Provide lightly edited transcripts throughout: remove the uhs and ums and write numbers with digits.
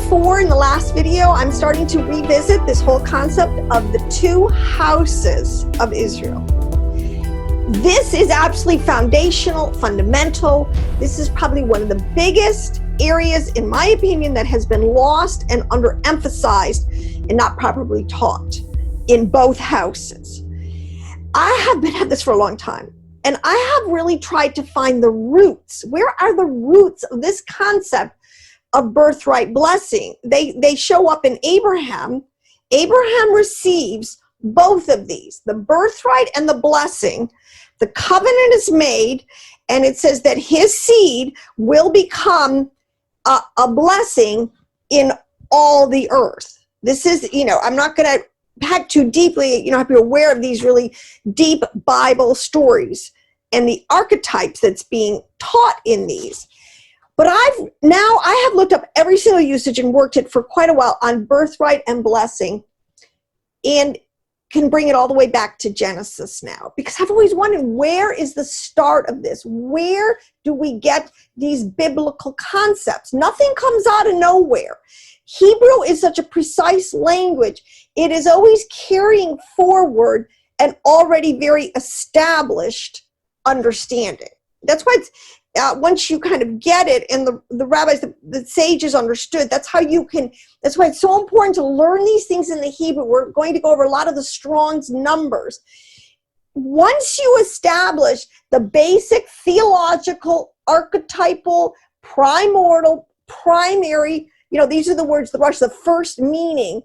before in the last video, I'm starting to revisit this whole concept of the two houses of Israel. This is absolutely foundational, fundamental. This is probably one of the biggest areas, in my opinion, that has been lost and underemphasized and not properly taught in both houses. I have been at this for a long time, and I have really tried to find the roots. Where are the roots of this concept of birthright blessing? They show up in Abraham. Abraham receives both of these, the birthright and the blessing. The covenant is made, and it says that his seed will become a blessing in all the earth. This is, I'm not going to pack too deeply, have to be aware of these really deep Bible stories and the archetypes that's being taught in these. But I have looked up every single usage and worked it for quite a while on birthright and blessing, and can bring it all the way back to Genesis now, because I've always wondered, where is the start of this? Where do we get these biblical concepts? Nothing comes out of nowhere. Hebrew is such a precise language. It is always carrying forward an already very established understanding. That's why it's, once you kind of get it, and the rabbis, the sages understood, that's why it's so important to learn these things in the Hebrew. We're going to go over a lot of the Strong's numbers. Once you establish the basic theological, archetypal, primordial, primary, these are the words, the first meaning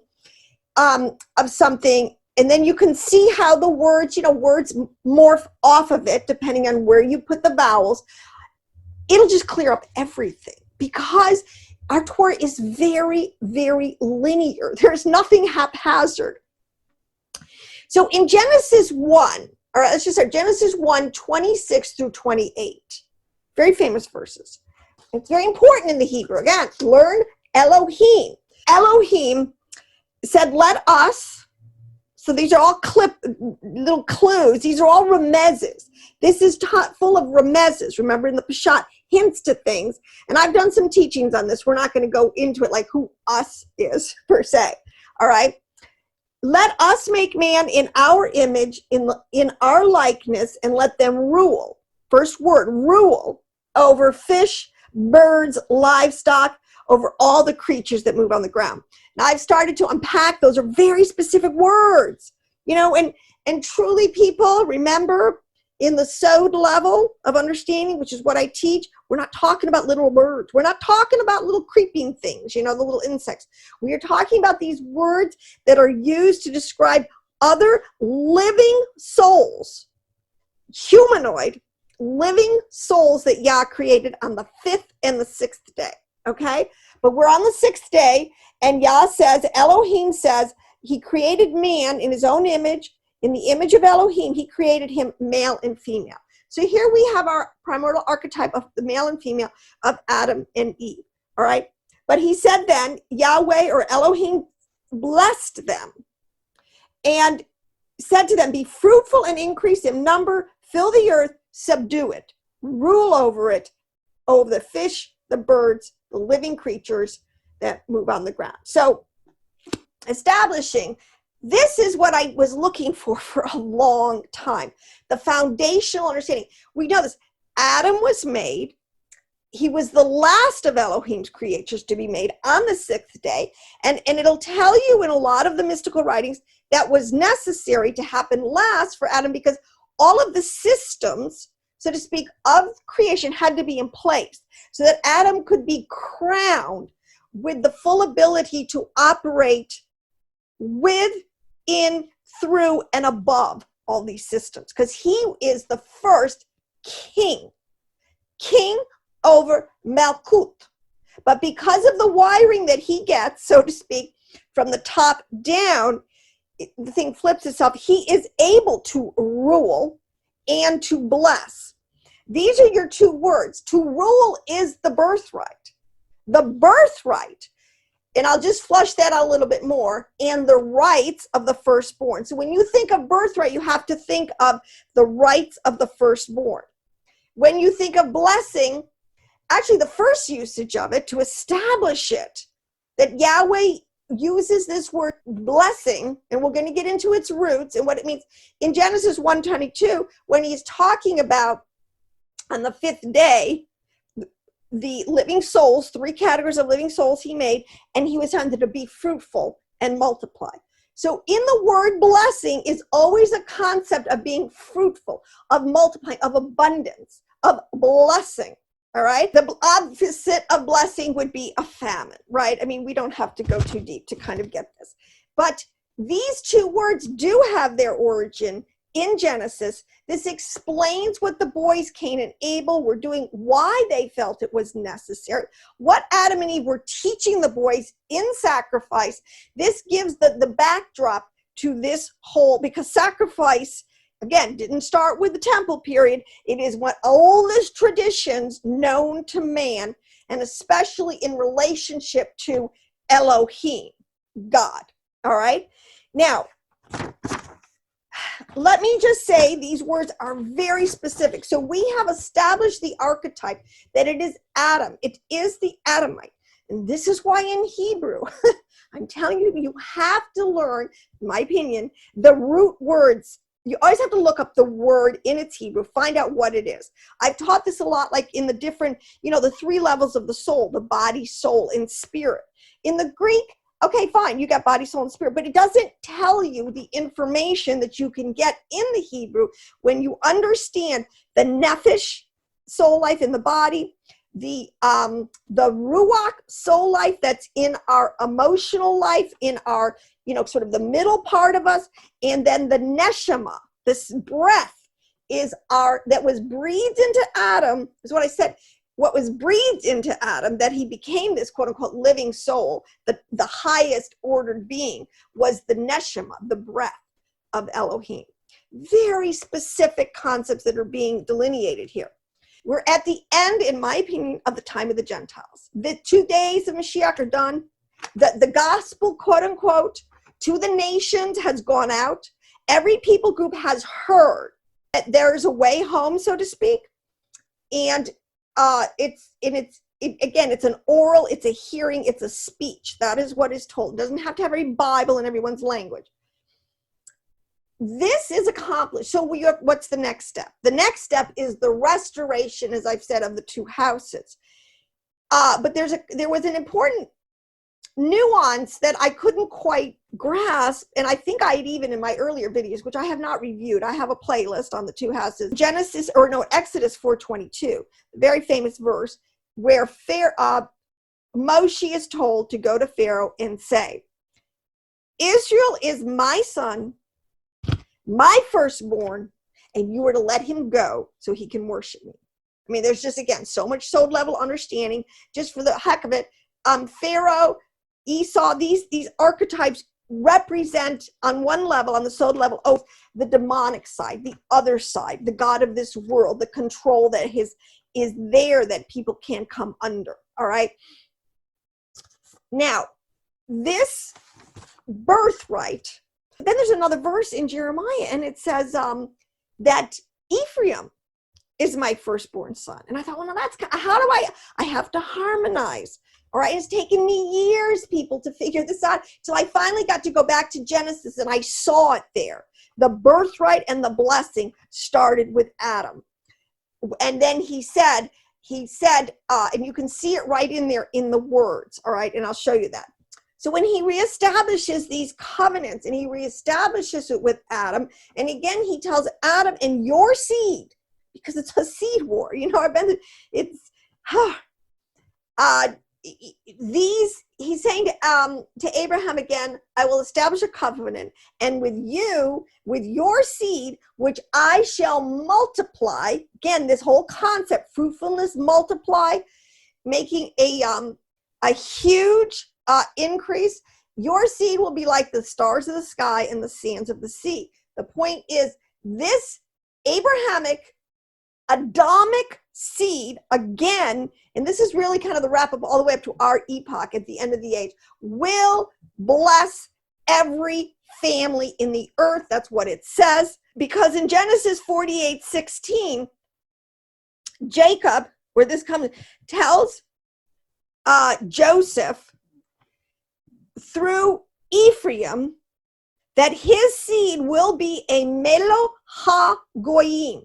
of something, and then you can see how the words, words morph off of it depending on where you put the vowels. It'll just clear up everything, because our Torah is very, very linear. There's nothing haphazard. So in Genesis 1, or let's just start, Genesis 1, 26 through 28, very famous verses. It's very important in the Hebrew. Again, learn Elohim. Elohim said, let us. So these are all little clues. These are all remezes. This is full of remezes. Remember, in the Peshat, hints to things. And I've done some teachings on this. We're not going to go into it like who us is per se. All right. Let us make man in our image, in our likeness, and let them rule. First word, rule over fish, birds, livestock, over all the creatures that move on the ground. Now I've started to unpack, those are very specific words, and truly, people, remember, in the sod level of understanding, which is what I teach, we're not talking about little birds. We're not talking about little creeping things, the little insects. We are talking about these words that are used to describe other living souls, humanoid living souls that Yah created on the 5th and the 6th day. Okay, but we're on the 6th day, and Yah says, Elohim says, he created man in his own image. In the image of Elohim, he created him male and female. So here we have our primordial archetype of the male and female of Adam and Eve. All right, but he said then, Yahweh or Elohim blessed them and said to them, be fruitful and increase in number, fill the earth, subdue it, rule over it, over the fish, the birds, the living creatures that move on the ground. So establishing, this is what I was looking for a long time. The foundational understanding. We know this. Adam was made. He was the last of Elohim's creatures to be made on the 6th day. And it'll tell you in a lot of the mystical writings that was necessary to happen last for Adam, because all of the systems, so to speak, of creation had to be in place so that Adam could be crowned with the full ability to operate with, in, through, and above all these systems, because he is the first king over Malkut. But because of the wiring that he gets, so to speak, from the top down, the thing flips itself. He is able to rule and to bless. These are your two words. To rule is the birthright. The birthright, and I'll just flush that out a little bit more, and the rights of the firstborn. So when you think of birthright, you have to think of the rights of the firstborn. When you think of blessing, actually the first usage of it, to establish it, that Yahweh uses this word blessing, and we're going to get into its roots and what it means in Genesis 1:22, when he's talking about on the 5th day, the living souls, 3 categories of living souls he made, and he was wanted to be fruitful and multiply. So in the word blessing is always a concept of being fruitful, of multiplying, of abundance, of blessing. All right. The opposite of blessing would be a famine, right? I mean, we don't have to go too deep to kind of get this. But these 2 words do have their origin in Genesis. This explains what the boys Cain and Abel were doing, why they felt it was necessary, what Adam and Eve were teaching the boys in sacrifice. This gives the backdrop to this whole, because sacrifice, again, didn't start with the temple period. It is one oldest traditions known to man, and especially in relationship to Elohim, God. All right. Now, let me just say these words are very specific. So we have established the archetype that it is Adam. It is the Adamite. And this is why in Hebrew, I'm telling you, you have to learn, in my opinion, the root words. You always have to look up the word in its Hebrew, find out what it is. I've taught this a lot, like in the different, the 3 levels of the soul, the body, soul, and spirit. In the Greek, okay, fine, you got body, soul, and spirit, but it doesn't tell you the information that you can get in the Hebrew when you understand the nephesh, soul life in the body, the ruach, soul life that's in our emotional life, in our, sort of the middle part of us, and then the neshama, this breath is that was breathed into Adam, is what I said. What was breathed into Adam, that he became this quote unquote living soul, the highest ordered being, was the neshama, the breath of Elohim. Very specific concepts that are being delineated here. We're at the end, in my opinion, of the time of the Gentiles. The 2 days of Mashiach are done. The gospel, quote unquote, to the nations has gone out. Every people group has heard that there is a way home, so to speak. And it's an oral, it's a hearing, it's a speech. That is what is told. It doesn't have to have every Bible in everyone's language. This is accomplished. So what's the next step? The next step is the restoration, as I've said, of the 2 houses. But there was an important nuance that I couldn't quite grasp, and I think I had even in my earlier videos, which I have not reviewed. I have a playlist on the 2 houses. Exodus 4:22, very famous verse where Moshe is told to go to Pharaoh and say, Israel is my son, my firstborn, and you are to let him go so he can worship me. I mean, there's just, again, so much soul level understanding, just for the heck of it. Pharaoh, Esau, these archetypes represent on one level, on the soul level, the demonic side, the other side, the God of this world, the control that is there that people can't come under. All right. Now, this birthright, then there's another verse in Jeremiah, and it says that Ephraim is my firstborn son. And I thought, well, now how do I have to harmonize. All right, it's taken me years, people, to figure this out. So I finally got to go back to Genesis, and I saw it there. The birthright and the blessing started with Adam. And then he said, and you can see it right in there in the words, all right, and I'll show you that. So when he reestablishes these covenants, and he reestablishes it with Adam, and again, he tells Adam, and your seed, because it's a seed war, he's saying to Abraham again, I will establish a covenant, and with you, with your seed, which I shall multiply. Again, this whole concept, fruitfulness, multiply, making a huge increase. Your seed will be like the stars of the sky and the sands of the sea. The point is, this Abrahamic Adamic seed, again, and this is really kind of the wrap up all the way up to our epoch at the end of the age, will bless every family in the earth. That's what it says. Because in Genesis 48:16, Jacob, where this comes, tells Joseph through Ephraim, that his seed will be a melo ha-goyim,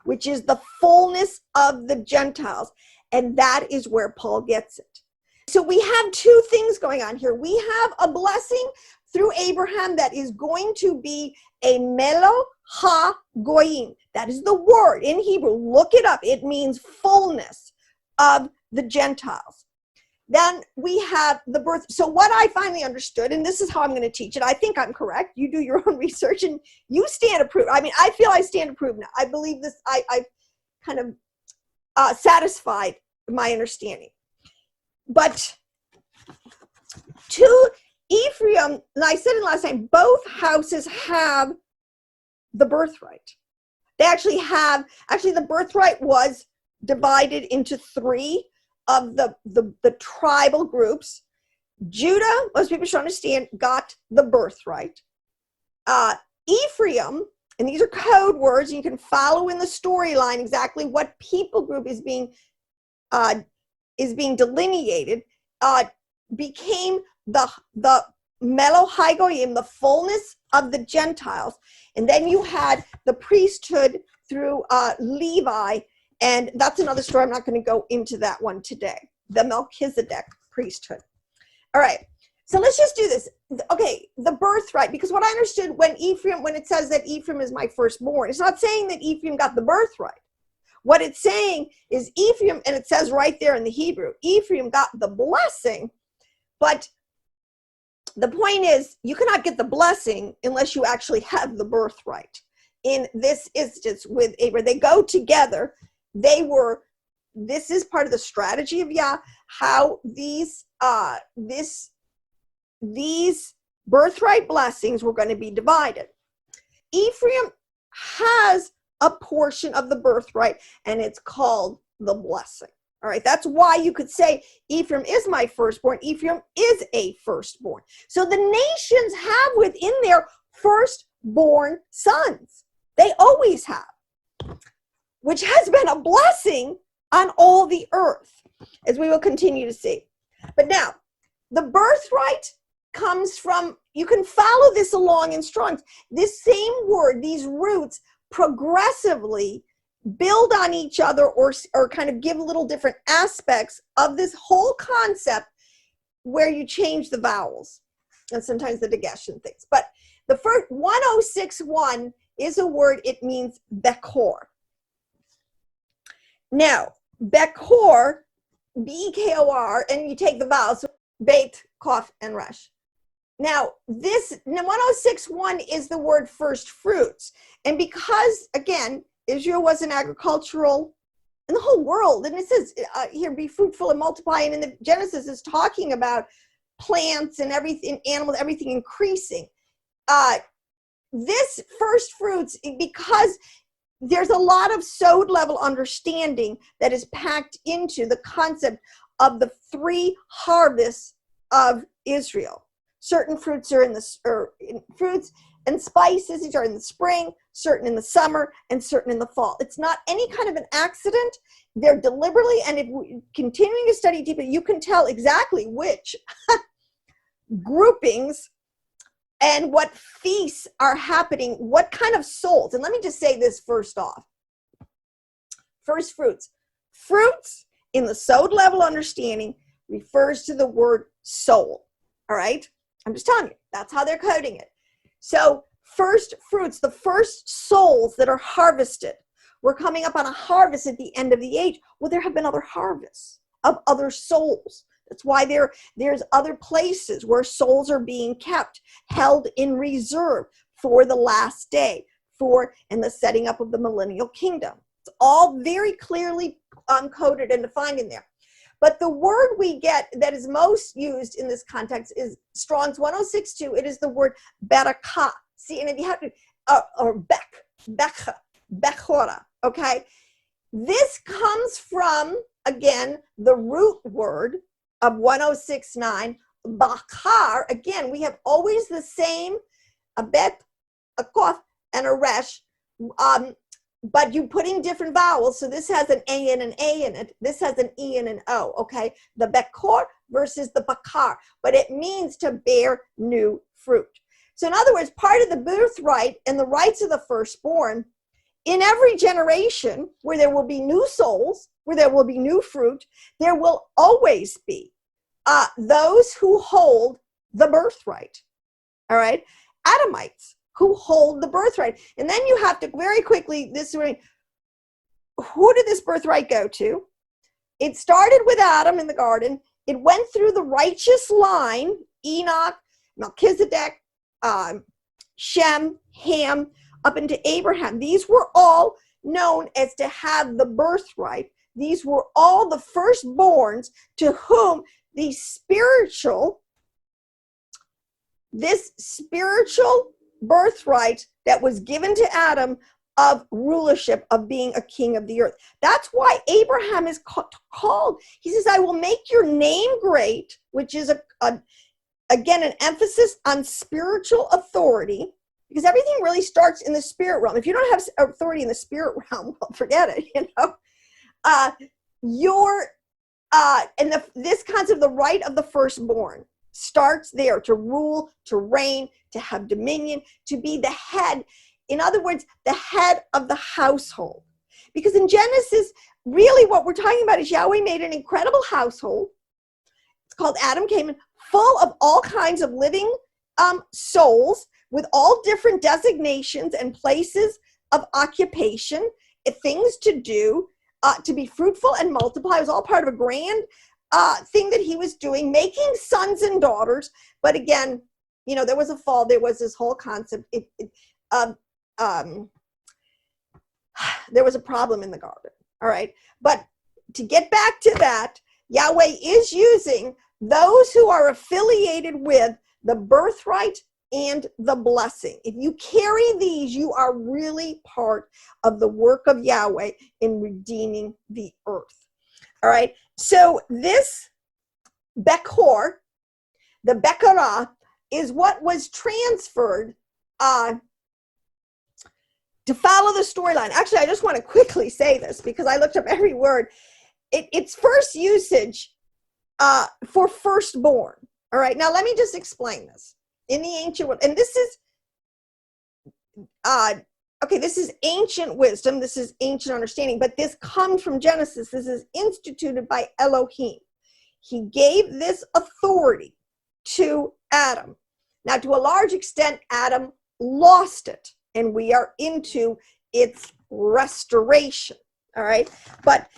which is the fullness of the Gentiles. And that is where Paul gets it. So we have two things going on here. We have a blessing through Abraham that is going to be a melo ha-goyim. That is the word in Hebrew. Look it up. It means fullness of the Gentiles. Then we have the birth. So what I finally understood, and this is how I'm going to teach it. I think I'm correct. You do your own research and you stand approved. I mean, I feel I stand approved now. I believe this. I've kind of satisfied my understanding. But to Ephraim, and I said it last time, both houses have the birthright. They actually the birthright was divided into three of the tribal groups. Judah, most people should understand, got the birthright. Ephraim, and these are code words, and you can follow in the storyline exactly what people group is being delineated, became the melo ha-goyim, the fullness of the Gentiles. And then you had the priesthood through Levi, and that's another story. I'm not going to go into that one today. The Melchizedek priesthood. All right, so let's just do this. Okay, the birthright, because what I understood when it says that Ephraim is my firstborn, it's not saying that Ephraim got the birthright. What it's saying is Ephraim, and it says right there in the Hebrew, Ephraim got the blessing, but the point is you cannot get the blessing unless you actually have the birthright. In this instance with Abraham, they go together. This is part of the strategy of Yah, how these birthright blessings were going to be divided. Ephraim has a portion of the birthright, and it's called the blessing. All right, that's why you could say Ephraim is my firstborn. Ephraim is a firstborn. So the nations have within their firstborn sons. They always have, which has been a blessing on all the earth, as we will continue to see. But now, the birthright comes from, you can follow this along in Strong's. This same word, these roots, progressively build on each other or kind of give little different aspects of this whole concept where you change the vowels and sometimes the dagesh and things. But the first 1061 is a word, it means Bekor. Now, Bekor, B-E-K-O-R, and you take the vowels, Beit, Kof, and Resh. Now, this 1061 is the word first fruits. And because, again, Israel was an agricultural, and the whole world, and it says here, be fruitful and multiply, and in the Genesis is talking about plants and everything, animals, everything increasing. This first fruits, because there's a lot of sod level understanding that is packed into the concept of the three harvests of Israel. Certain fruits are fruits and spices, these are in the spring, certain in the summer, and certain in the fall. It's not any kind of an accident. They're deliberately, and if we continuing to study deeply, you can tell exactly which groupings and what feasts are happening, what kind of souls. And let me just say this first off. First fruits. Fruits in the sod level understanding refers to the word soul. All right? I'm just telling you, that's how they're coding it. So first fruits, the first souls that are harvested, we're coming up on a harvest at the end of the age. Well, there have been other harvests of other souls. That's why there's other places where souls are being kept, held in reserve for the last day, and the setting up of the millennial kingdom. It's all very clearly coded and defined in there. But the word we get that is most used in this context is Strong's 1062. It is the word barakah. See, and if you have to, or bechora, okay? This comes from, again, the root word of 1069, bakar. Again, we have always the same, a bet, a kof, and a resh. but you put in different vowels. So this has an A and an A in it. This has an E and an O, okay? The bekor versus the bakar, but it means to bear new fruit. So in other words, part of the birthright and the rights of the firstborn, in every generation where there will be new souls, where there will be new fruit, there will always be those who hold the birthright, all right? Adamites who hold the birthright. And then you have to very quickly, who did this birthright go to? It started with Adam in the garden. It went through the righteous line, Enoch, Melchizedek, Shem, Ham, up into Abraham. These were all known as to have the birthright. These were all the firstborns to whom this spiritual birthright that was given to Adam of rulership, of being a king of the earth. That's why Abraham is called. He says, I will make your name great, which is again an emphasis on spiritual authority, because everything really starts in the spirit realm. If you don't have authority in the spirit realm, well, forget it, you know. This concept of the right of the firstborn starts there, to rule, to reign, to have dominion, to be the head. In other words, the head of the household. Because in Genesis, really what we're talking about is Yahweh made an incredible household. It's called Adam came in, full of all kinds of living souls with all different designations and places of occupation, things to do, to be fruitful and multiply. It was all part of a grand thing that he was doing, making sons and daughters. But again, you know, there was a fall. There was this whole concept. There was a problem in the garden. All right. But to get back to that, Yahweh is using those who are affiliated with the birthright and the blessing. If you carry these, you are really part of the work of Yahweh in redeeming the earth. All right. So this Bekor, the Bekorah, is what was transferred to follow the storyline. Actually, I just want to quickly say this because I looked up every word. Its first usage for firstborn. All right. Now, let me just explain this. In the ancient world, and this is, okay, this is ancient wisdom. This is ancient understanding, but this comes from Genesis. This is instituted by Elohim. He gave this authority to Adam. Now, to a large extent, Adam lost it, and we are into its restoration, all right? But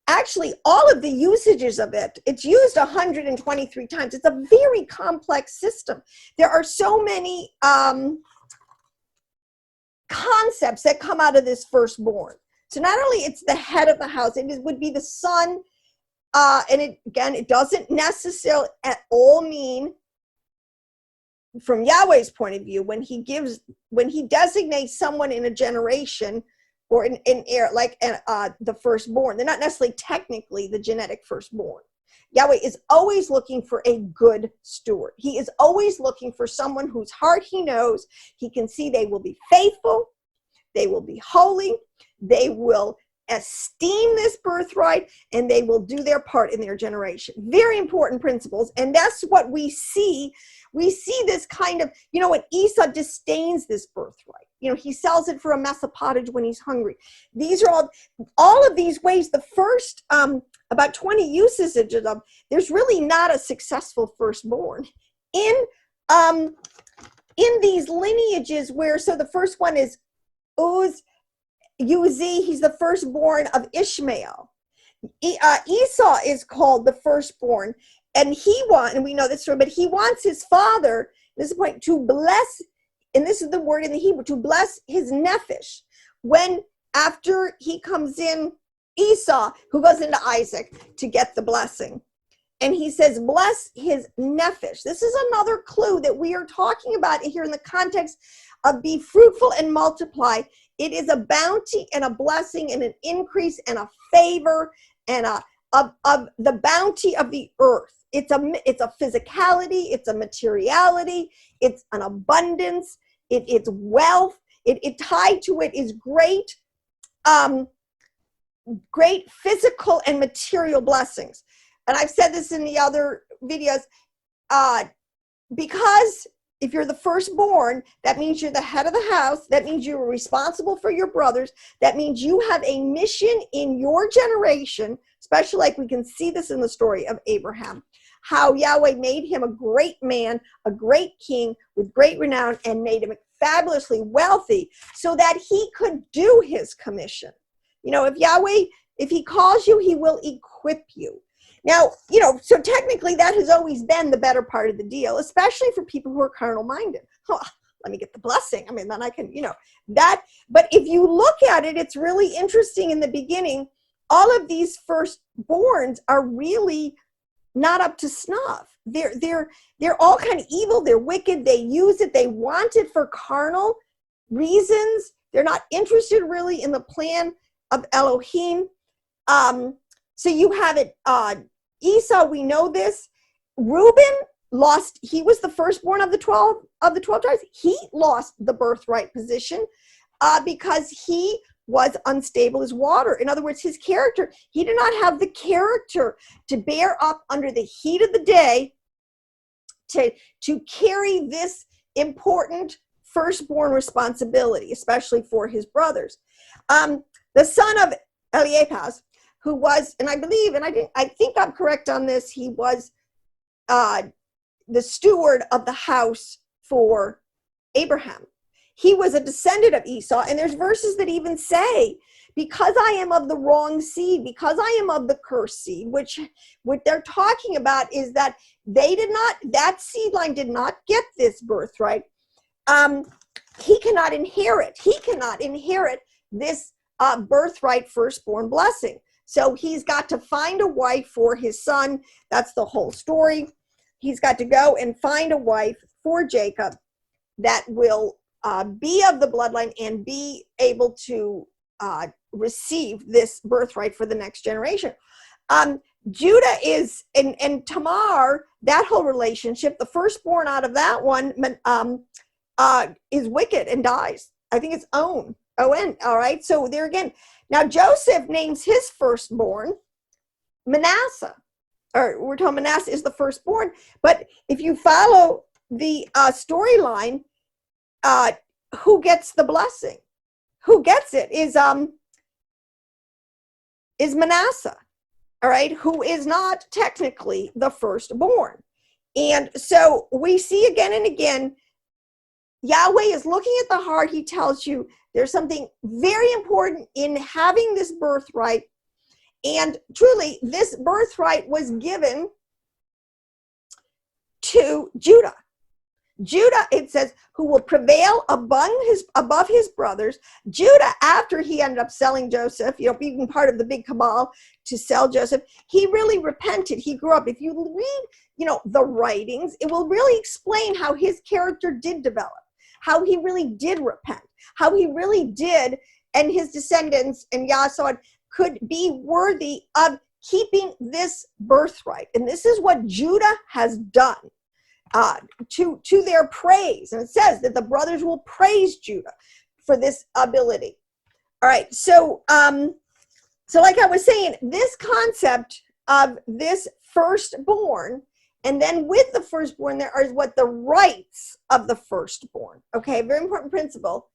actually, all of the usages of it, it's used 123 times. It's a very complex system. There are so many concepts that come out of this firstborn. So not only it's the head of the house, it would be the son, and it doesn't necessarily at all mean, from Yahweh's point of view, when he designates someone in a generation or in air, like the firstborn, they're not necessarily technically the genetic firstborn. Yahweh is always looking for a good steward. He is always looking for someone whose heart he knows. He can see they will be faithful, they will be holy, they will esteem this birthright, and they will do their part in their generation. Very important principles, and that's what we see. We see this kind of, you know, when Esau disdains this birthright. You know, he sells it for a mess of pottage when he's hungry. These are all of these ways. The first about 20 uses of them, there's really not a successful firstborn in these lineages where, so the first one is Uzi, he's the firstborn of Ishmael. Esau is called the firstborn, and we know this story, but he wants his father, this is the point, to bless, and this is the word in the Hebrew, to bless his nephesh. When after he comes in, Esau, who goes into Isaac to get the blessing, and he says, bless his nephesh. This is another clue that we are talking about here in the context of be fruitful and multiply. It is a bounty and a blessing and an increase and a favor and of the bounty of the earth. It's a physicality, it's a materiality, it's an abundance, it's wealth. It tied to it is great great physical and material blessings. And I've said this in the other videos, because if you're the firstborn, that means you're the head of the house. That means you're responsible for your brothers. That means you have a mission in your generation, especially like we can see this in the story of Abraham, how Yahweh made him a great man, a great king with great renown, and made him fabulously wealthy so that he could do his commission. You know, if Yahweh, if he calls you, he will equip you. Now, you know, so technically that has always been the better part of the deal, especially for people who are carnal minded. Oh, let me get the blessing. I mean, then I can, you know, that. But if you look at it, it's really interesting in the beginning. All of these firstborns are really not up to snuff. They're all kind of evil. They're wicked. They use it. They want it for carnal reasons. They're not interested really in the plan of Elohim. So you have it, Esau, we know this. Reuben lost, he was the firstborn of the 12 tribes. He lost the birthright position because he was unstable as water. In other words, his character, he did not have the character to bear up under the heat of the day to carry this important firstborn responsibility, especially for his brothers. The son of Eliphaz, who was, and I believe, and I think I'm correct on this, he was the steward of the house for Abraham. He was a descendant of Esau, and there's verses that even say, because I am of the wrong seed, because I am of the cursed seed, which what they're talking about is that they did not, that seed line did not get this birthright. He cannot inherit this birthright firstborn blessing. So he's got to find a wife for his son. That's the whole story. He's got to go and find a wife for Jacob that will be of the bloodline and be able to receive this birthright for the next generation. Judah is, and Tamar, that whole relationship, the firstborn out of that one is wicked and dies. I think it's On, all right? So there again. Now Joseph names his firstborn Manasseh, or we're told Manasseh is the firstborn. But if you follow the storyline, who gets the blessing? Who gets it is Manasseh, all right, who is not technically the firstborn. And so we see again and again, Yahweh is looking at the heart. He tells you there's something very important in having this birthright. And truly, this birthright was given to Judah. Judah, it says, who will prevail above his brothers. Judah, after he ended up selling Joseph, you know, being part of the big cabal to sell Joseph, he really repented. He grew up. If you read, you know, the writings, it will really explain how his character did develop, how he really did repent, how he really did, and his descendants and Yasod could be worthy of keeping this birthright. And this is what Judah has done to their praise. And it says that the brothers will praise Judah for this ability. All right, so like I was saying, this concept of this firstborn, and then with the firstborn, there are what the rights of the firstborn. Okay, very important principle.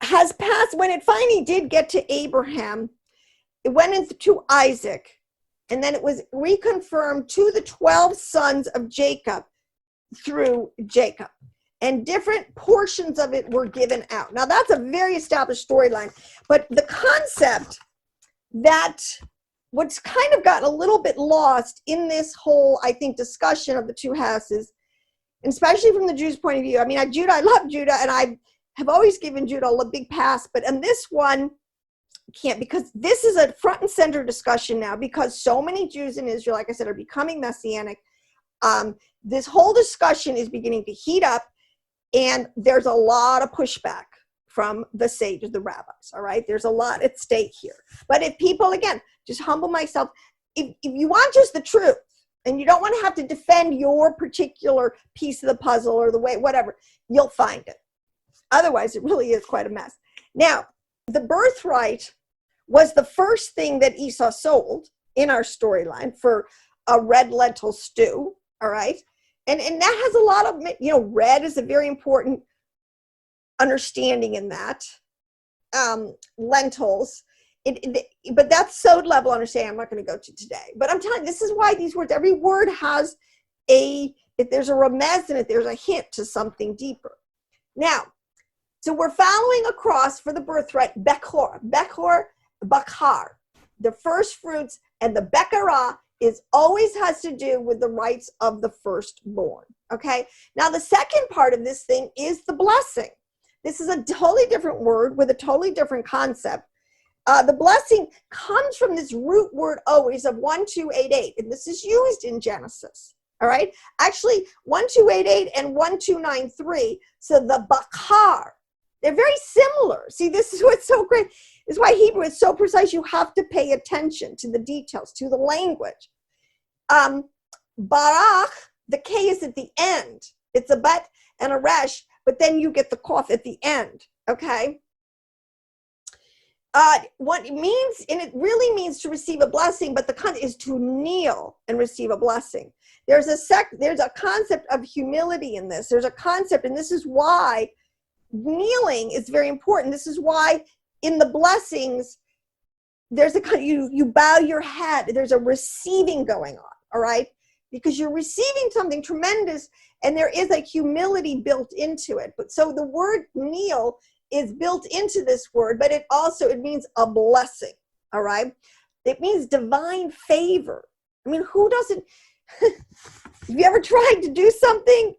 Has passed, when it finally did get to Abraham, it went into Isaac, and then it was reconfirmed to the 12 sons of Jacob through Jacob. And different portions of it were given out. Now, that's a very established storyline. But the concept that what's kind of gotten a little bit lost in this whole, I think, discussion of the two houses, and especially from the Jews' point of view. I mean, I love Judah, and I have always given Judah a big pass, but in this one, can't, because this is a front and center discussion now, because so many Jews in Israel, like I said, are becoming messianic. This whole discussion is beginning to heat up, and there's a lot of pushback from the sages, the rabbis, all right? There's a lot at stake here. But if people, again, just humble myself, if you want just the truth, and you don't want to have to defend your particular piece of the puzzle or the way, whatever, you'll find it. Otherwise, it really is quite a mess. Now, the birthright was the first thing that Esau sold in our storyline for a red lentil stew, all right? And that has a lot of, red is a very important understanding in that. Lentils, but that's sowed level understanding I'm not going to go to today. But I'm telling you, this is why these words, every word has if there's a remez in it, there's a hint to something deeper. Now, so we're following across for the birthright, Bechor, Bakar, the first fruits, and the Bekarah always has to do with the rights of the firstborn, okay? Now, the second part of this thing is the blessing. This is a totally different word with a totally different concept. The blessing comes from this root word always of 1288, and this is used in Genesis, all right? Actually, 1288 and 1293, so the Bakar, they're very similar. See, this is what's so great. This is why Hebrew is so precise. You have to pay attention to the details, to the language. Barach, the K is at the end. It's a bet and a resh, but then you get the cough at the end, okay? What it means, and it really means to receive a blessing, but the concept is to kneel and receive a blessing. There's a concept of humility in this. There's a concept, and this is why kneeling is very important. This is why in the blessings, there's you bow your head. There's a receiving going on, all right? Because you're receiving something tremendous, and there is a humility built into it. But so the word kneel is built into this word, but it means a blessing, all right? It means divine favor. I mean, who doesn't, have you ever tried to do something,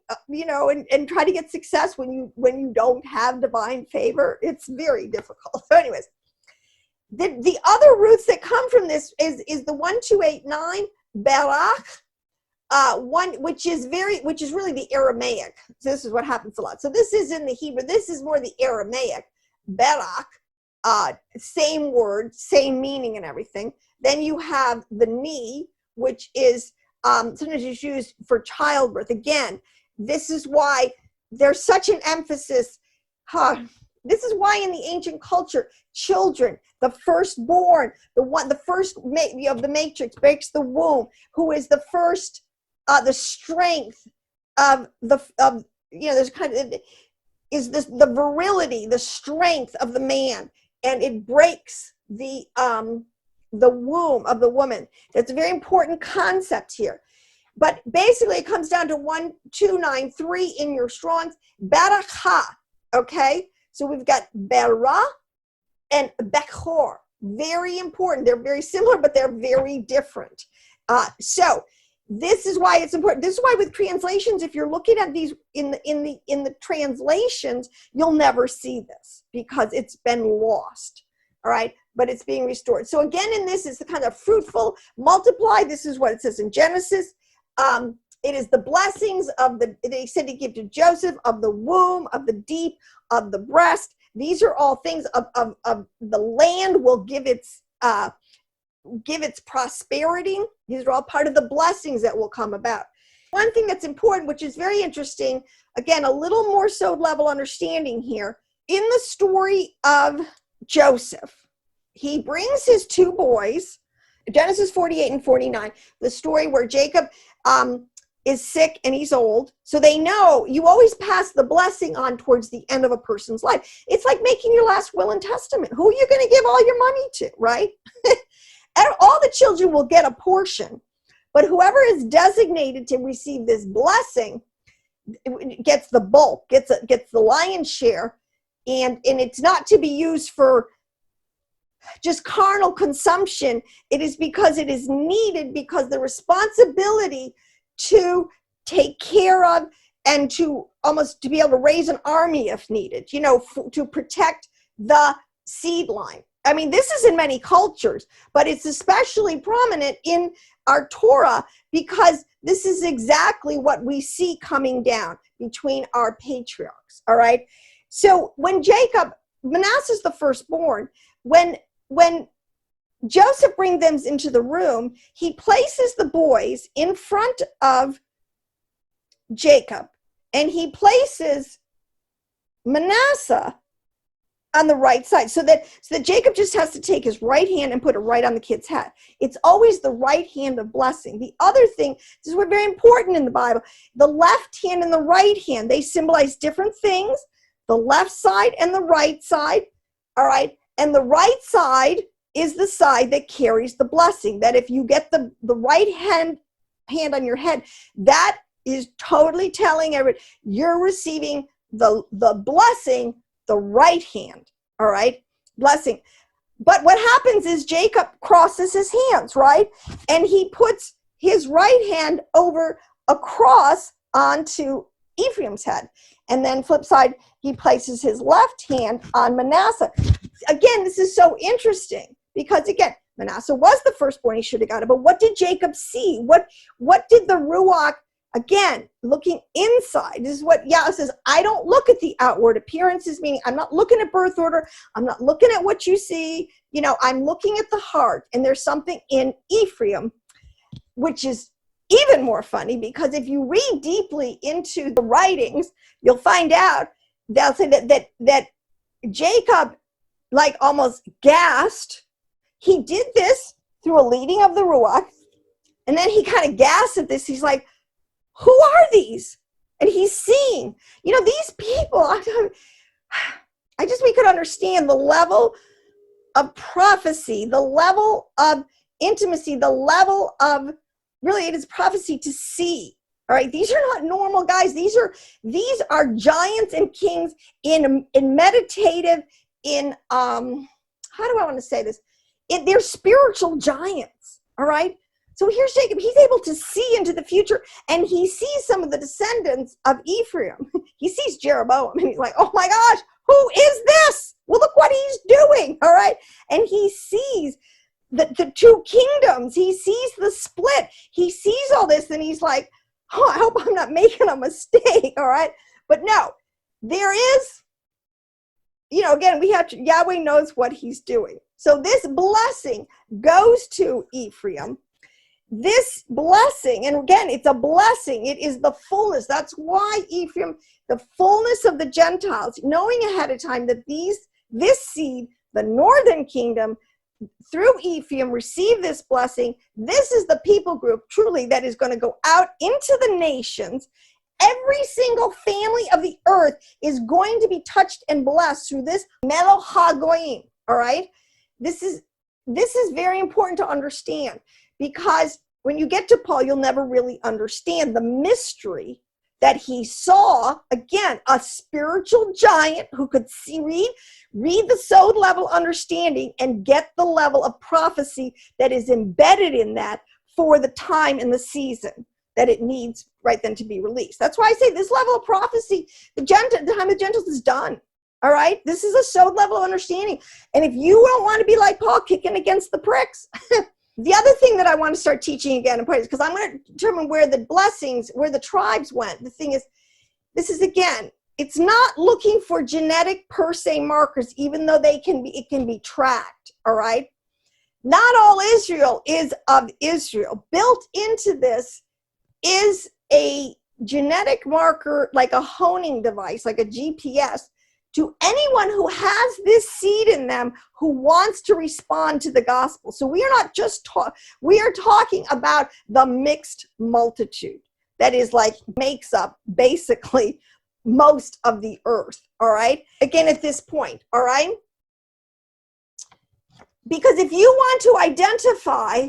and try to get success when you don't have divine favor? It's very difficult. So anyways, the other roots that come from this is the 1289, Barach, which is really the Aramaic. So this is what happens a lot. So this is in the Hebrew. This is more the Aramaic. Barak, same word, same meaning and everything. Then you have the Ni, which is sometimes it's used for childbirth. Again, this is why there's such an emphasis. This is why in the ancient culture, children, the firstborn, the first of the matrix breaks the womb, who is the first. The strength of there's is this the virility, the strength of the man, and it breaks the womb of the woman. That's a very important concept here. But basically, it comes down to 1293 in your Strongs, Barakah. Okay, so we've got Bera and Bechor. Very important. They're very similar, but they're very different. So this is why it's important. This is why with translations, if you're looking at these in the translations, you'll never see this because it's been lost. All right, but it's being restored. So again, in this is the kind of fruitful, multiply. This is what it says in Genesis. It is the blessings of they said to give to Joseph, of the womb, of the deep, of the breast. These are all things of the land will give its prosperity. These are all part of the blessings that will come about. One thing that's important, which is very interesting, again, a little more so level understanding here, in the story of Joseph, he brings his two boys, Genesis 48 and 49, the story where Jacob is sick and he's old. So they know you always pass the blessing on towards the end of a person's life. It's like making your last will and testament. Who are you going to give all your money to, right? And all the children will get a portion, but whoever is designated to receive this blessing gets the bulk, gets the lion's share, and it's not to be used for just carnal consumption. It is because it is needed, because the responsibility to take care of and to be able to raise an army if needed, to protect the seed line. I mean, this is in many cultures, but it's especially prominent in our Torah because this is exactly what we see coming down between our patriarchs, all right? So when Manasseh's the firstborn, when Joseph brings them into the room, he places the boys in front of Jacob, and he places Manasseh on the right side, so that Jacob just has to take his right hand and put it right on the kid's head. It's always the right hand of blessing. The other thing, this is what very important in the Bible, the left hand and the right hand, they symbolize different things. The left side and the right side, all right? And the right side is the side that carries the blessing. That if you get the right hand on your head, that is totally telling everyone you're receiving the blessing, the right hand, all right? Blessing. But what happens is Jacob crosses his hands, right? And he puts his right hand over across onto Ephraim's head. And then flip side, he places his left hand on Manasseh. Again, this is so interesting because, again, Manasseh was the firstborn, he should have got it. But what did Jacob see? What did the Ruach, again, looking inside? This is what Yah says, I don't look at the outward appearances, meaning I'm not looking at birth order. I'm not looking at what you see. I'm looking at the heart. And there's something in Ephraim, which is even more funny, because if you read deeply into the writings, you'll find out they'll say that Jacob, like, almost gasped. He did this through a leading of the Ruach, and then he kind of gasped at this. He's like, who are these? And he's seeing, these people, I just, we could understand the level of prophecy, the level of intimacy, the level of, really, it is prophecy to see. All right, these are not normal guys. These are giants and kings in meditative, in how do I want to say this? They're spiritual giants. All right. So here's Jacob. He's able to see into the future, and he sees some of the descendants of Ephraim. He sees Jeroboam, and he's like, "Oh my gosh, who is this? Well, look what he's doing." All right, and he sees the two kingdoms. He sees the split. He sees all this, and he's like, oh, I hope I'm not making a mistake, all right? But no, there is, again, we have to, Yahweh knows what he's doing. So this blessing goes to Ephraim. This blessing, and again, it's a blessing. It is the fullness. That's why Ephraim, the fullness of the Gentiles, knowing ahead of time that this seed, the northern kingdom, through Ephraim, receive this blessing. This is the people group, truly, that is going to go out into the nations. Every single family of the earth is going to be touched and blessed through this Melech HaGoyim, all right? This is very important to understand, because when you get to Paul, you'll never really understand the mystery that he saw. Again, a spiritual giant who could see, read the soul level understanding and get the level of prophecy that is embedded in that for the time and the season that it needs right then to be released. That's why I say this level of prophecy, the time of the Gentiles is done. All right, this is a soul level of understanding. And if you don't want to be like Paul, kicking against the pricks, the other thing that I want to start teaching again, because I'm going to determine where the blessings, where the tribes went. The thing is, this is, again, it's not looking for genetic per se markers, even though it can be tracked. All right. Not all Israel is of Israel. Built into this is a genetic marker, like a honing device, like a GPS, to anyone who has this seed in them who wants to respond to the gospel. So we are not just we are talking about the mixed multitude that is like makes up basically most of the earth. All right. Again, at this point. All right. Because if you want to identify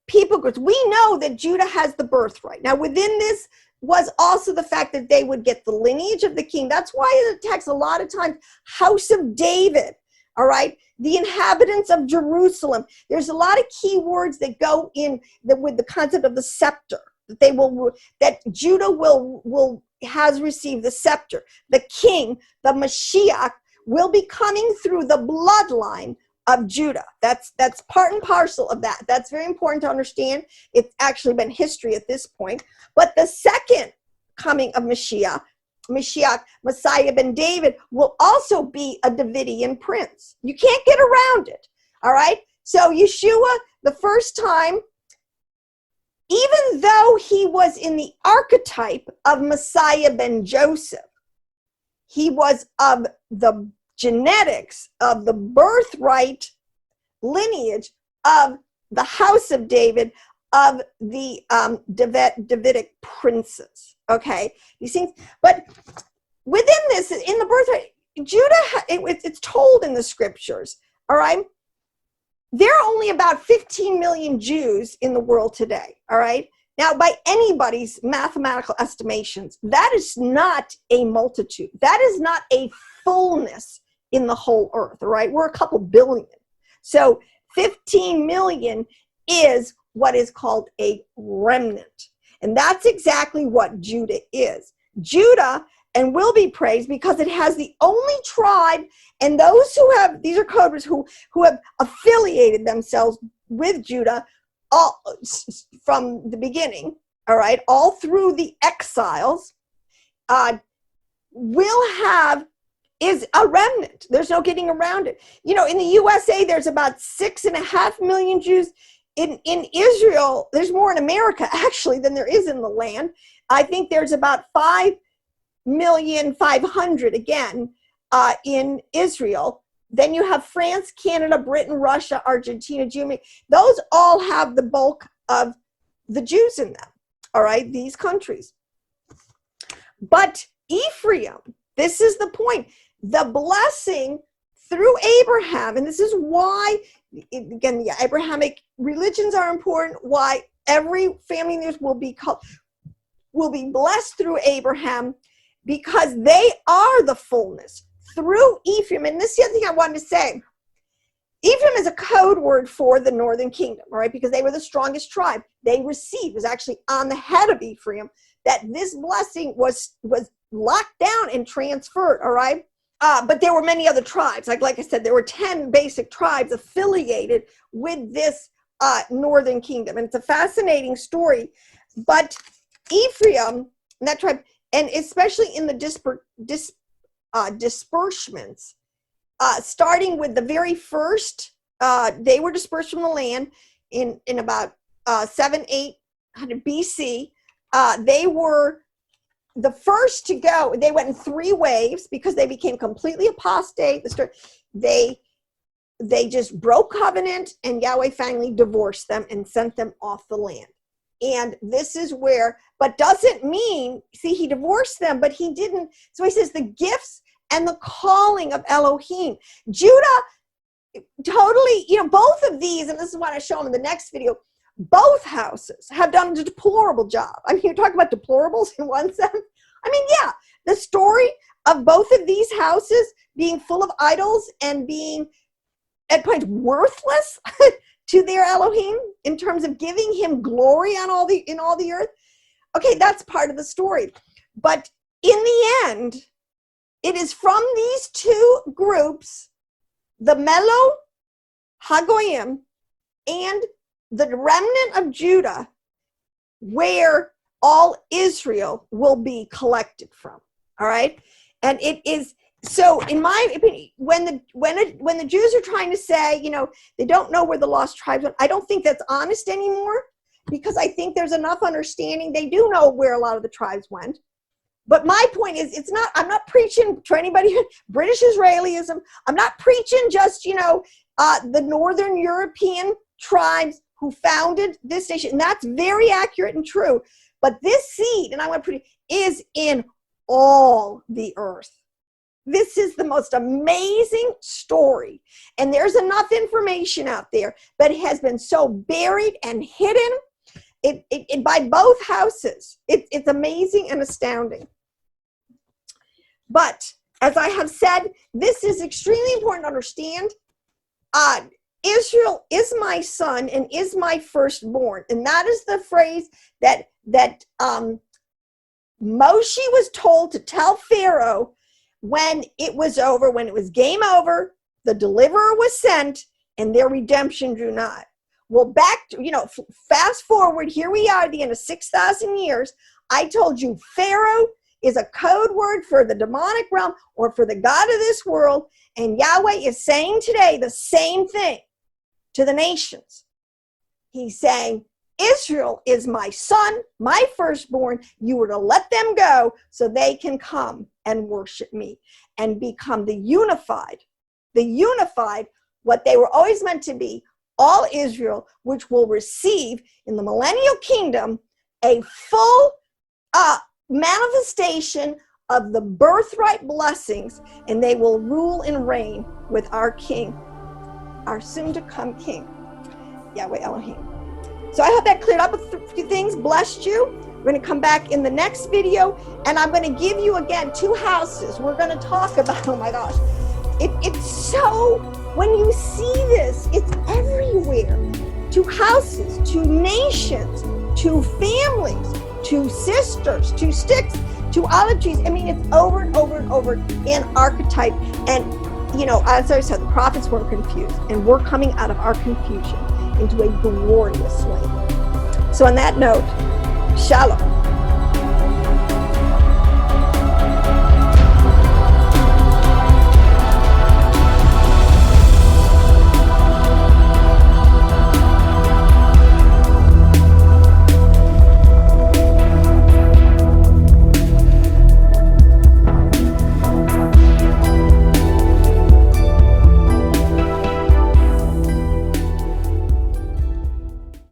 people groups, we know that Judah has the birthright. Now, within this was also the fact that they would get the lineage of the king. That's why in the text, a lot of times, house of David, all right, the inhabitants of Jerusalem. There's a lot of key words that go in with the concept of the scepter, that Judah has received the scepter. The king, the Mashiach, will be coming through the bloodline of Judah. That's part and parcel of that. That's very important to understand. It's actually been history at this point. But the second coming of Mashiach, Messiah ben David, will also be a Davidian prince. You can't get around it. All right. So Yeshua, the first time, even though he was in the archetype of Messiah ben Joseph, he was of the genetics of the birthright lineage of the house of David, of the Davidic princes. Okay, you see, but within this, in the birthright, Judah, it's told in the scriptures, all right? There are only about 15 million Jews in the world today, all right? Now, by anybody's mathematical estimations, that is not a multitude. That is not a fullness in the whole earth, all right? We're a couple billion. So 15 million is what is called a remnant. And that's exactly what Judah is. Judah, and will be praised because it has the only tribe, and those who have, these are code words, who have affiliated themselves with Judah all from the beginning, all right, all through the exiles, will have, is a remnant. There's no getting around it. You know, in the USA, there's about 6.5 million Jews. In Israel, there's more in America, actually, than there is in the land. I think there's about 5,500,000 again in Israel. Then you have France, Canada, Britain, Russia, Argentina, Germany. Those all have the bulk of the Jews in them, all right, these countries. But Ephraim, this is the point, the blessing through Abraham, and this is why, again, the Abrahamic religions are important, why every family in this will be blessed through Abraham, because they are the fullness through Ephraim. And this is the other thing I wanted to say. Ephraim is a code word for the northern kingdom, all right, because they were the strongest tribe. They received, was actually on the head of Ephraim, that this blessing was locked down and transferred, all right? But there were many other tribes. Like I said, there were 10 basic tribes affiliated with this northern kingdom. And it's a fascinating story. But Ephraim, and that tribe, and especially in the dispersements, starting with the very first, they were dispersed from the land in about 700-800 BC. They were the first to go. They went in 3 waves because they became completely apostate. They just broke covenant, and Yahweh finally divorced them and sent them off the land. And this is where, but doesn't mean, see, he divorced them, but he didn't. So he says the gifts and the calling of Elohim. Judah, totally, you know, both of these, and this is what I show them in the next video, both houses have done a deplorable job. I mean, you talk about deplorables in one sense. I mean, yeah, the story of both of these houses being full of idols and being at points worthless to their Elohim in terms of giving him glory on in all the earth. Okay, that's part of the story. But in the end, it is from these 2 groups, the Melo Hagoyim and the remnant of Judah, where all Israel will be collected from. All right, and it is so. In my opinion, when the Jews are trying to say, you know, they don't know where the lost tribes went, I don't think that's honest anymore, because I think there's enough understanding. They do know where a lot of the tribes went. But my point is, it's not. I'm not preaching to anybody British Israelism. I'm not preaching just, you know, the Northern European tribes who founded this nation. And that's very accurate and true. But this seed, and I want to put it, is in all the earth. This is the most amazing story. And there's enough information out there, but it has been so buried and hidden it by both houses. It's amazing and astounding. But as I have said, this is extremely important to understand. Israel is my son and is my firstborn. And that is the phrase that Moshe was told to tell Pharaoh when it was over, when it was game over, the deliverer was sent, and their redemption drew nigh. Well, back to, you know, fast forward, here we are at the end of 6,000 years. I told you Pharaoh is a code word for the demonic realm or for the God of this world. And Yahweh is saying today the same thing to the nations. He's saying, Israel is my son, my firstborn. You were to let them go so they can come and worship me and become the unified, what they were always meant to be, all Israel, which will receive in the millennial kingdom a full manifestation of the birthright blessings, and they will rule and reign with our king, our soon-to-come king, Yahweh Elohim. So I hope that cleared up a few things, blessed you. We're going to come back in the next video, and I'm going to give you again 2 houses. We're going to talk about, oh my gosh, it's so, when you see this, it's everywhere. 2 houses, 2 nations, 2 families, 2 sisters, 2 sticks, 2 olive trees. I mean, it's over and over and over in archetype. And, you know, as I said, the prophets were confused, and we're coming out of our confusion into a glorious way. So on that note, shalom.